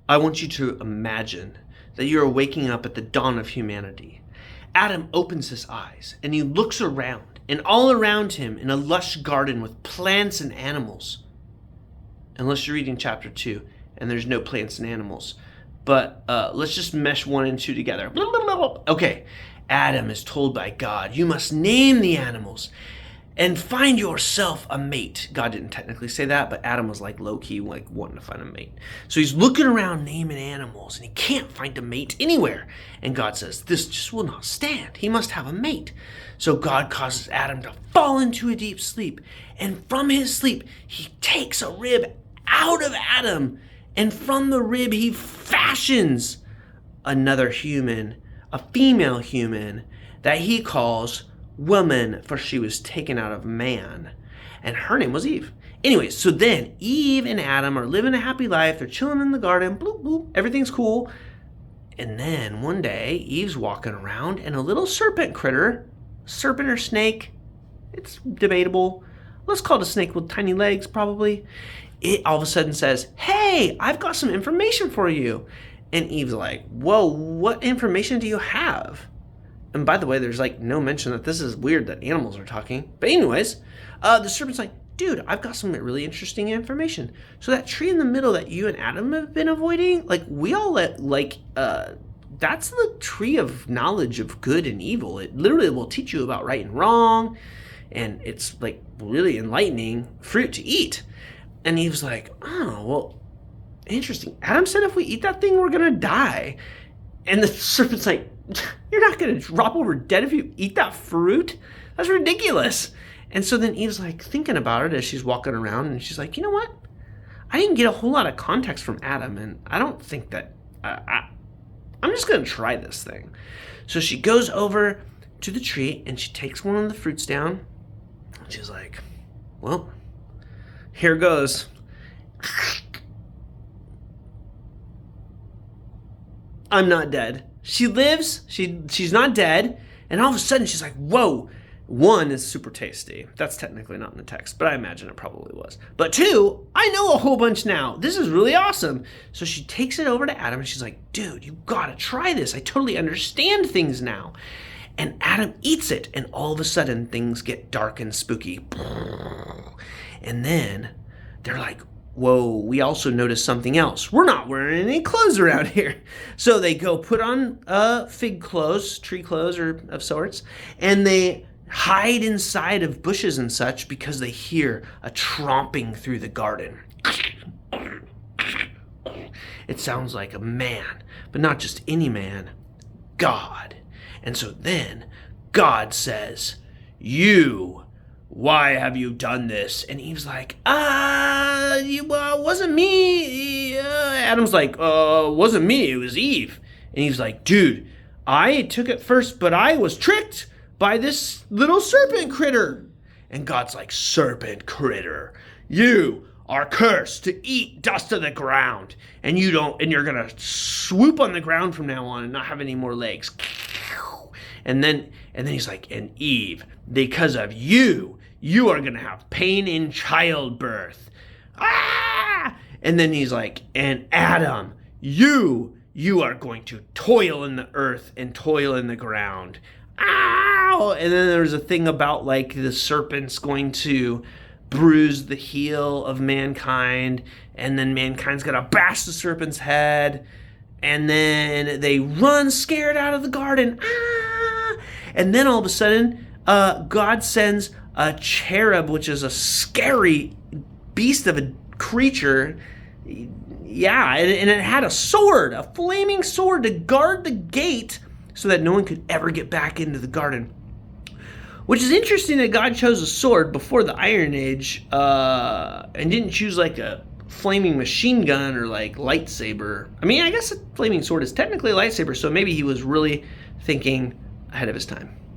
I want you to imagine that you are waking up at the dawn of humanity. Adam opens his eyes and he looks around, and all around him in a lush garden with plants and animals. Unless you're reading chapter 2 and there's no plants and animals. But let's just mesh 1 and 2 together. Okay, Adam is told by God, you must name the animals and find yourself a mate. God didn't technically say that, but Adam was like low-key, like wanting to find a mate. So he's looking around naming animals, and he can't find a mate anywhere. And God says, this just will not stand. He must have a mate. So God causes Adam to fall into a deep sleep. And from his sleep, he takes a rib out of Adam. And from the rib, he fashions another human, a female human, that he calls woman, for she was taken out of man, and her name was Eve. Anyway, so then Eve and Adam are living a happy life. They're chilling in the garden, bloop, bloop, everything's cool. And then one day Eve's walking around, and a little serpent critter, serpent or snake, it's debatable, let's call it a snake with tiny legs probably, it all of a sudden says, hey, I've got some information for you. And Eve's like, whoa, what information do you have? And by the way, there's like no mention that this is weird that animals are talking. But anyways, the serpent's like, dude, I've got some really interesting information. So that tree in the middle that you and Adam have been avoiding, like we all that's the tree of knowledge of good and evil. It literally will teach you about right and wrong. And it's like really enlightening fruit to eat. And Eve's like, oh, well, interesting. Adam said if we eat that thing, we're going to die. And the serpent's like, you're not going to drop over dead if you eat that fruit? That's ridiculous. And so then Eve's like thinking about it as she's walking around, and she's like, you know what? I didn't get a whole lot of context from Adam, and I don't think that, I'm just going to try this thing. So she goes over to the tree and she takes one of the fruits down. And she's like, well, here goes. I'm not dead. She lives, she's not dead, and all of a sudden she's like, whoa, 1 is super tasty. That's technically not in the text, but I imagine it probably was. But 2, I know a whole bunch now. This is really awesome. So she takes it over to Adam, and she's like, dude, you gotta try this. I totally understand things now. And Adam eats it, and all of a sudden things get dark and spooky. And then they're like, whoa, we also noticed something else. We're not wearing any clothes around here. So they go put on fig clothes, tree clothes or of sorts, and they hide inside of bushes and such because they hear a tromping through the garden. It sounds like a man, but not just any man, God. And so then God says, why have you done this? And Eve's like, wasn't me. Adam's like, wasn't me, it was Eve. And Eve's like, dude, I took it first, but I was tricked by this little serpent critter. And God's like, serpent critter, you are cursed to eat dust of the ground. And you're gonna swoop on the ground from now on and not have any more legs. And then he's like, and Eve, because of you are going to have pain in childbirth. Ah! And then he's like, and Adam, you are going to toil in the earth and toil in the ground. Ow! And then there's a thing about like the serpent's going to bruise the heel of mankind, and then mankind's going to bash the serpent's head, and then they run scared out of the garden. Ah! And then all of a sudden, God sends a cherub, which is a scary beast of a creature. Yeah, and it had a sword, a flaming sword to guard the gate so that no one could ever get back into the garden. Which is interesting that God chose a sword before the Iron Age and didn't choose like a flaming machine gun or like lightsaber. I mean, I guess a flaming sword is technically a lightsaber, so maybe he was really thinking ahead of his time.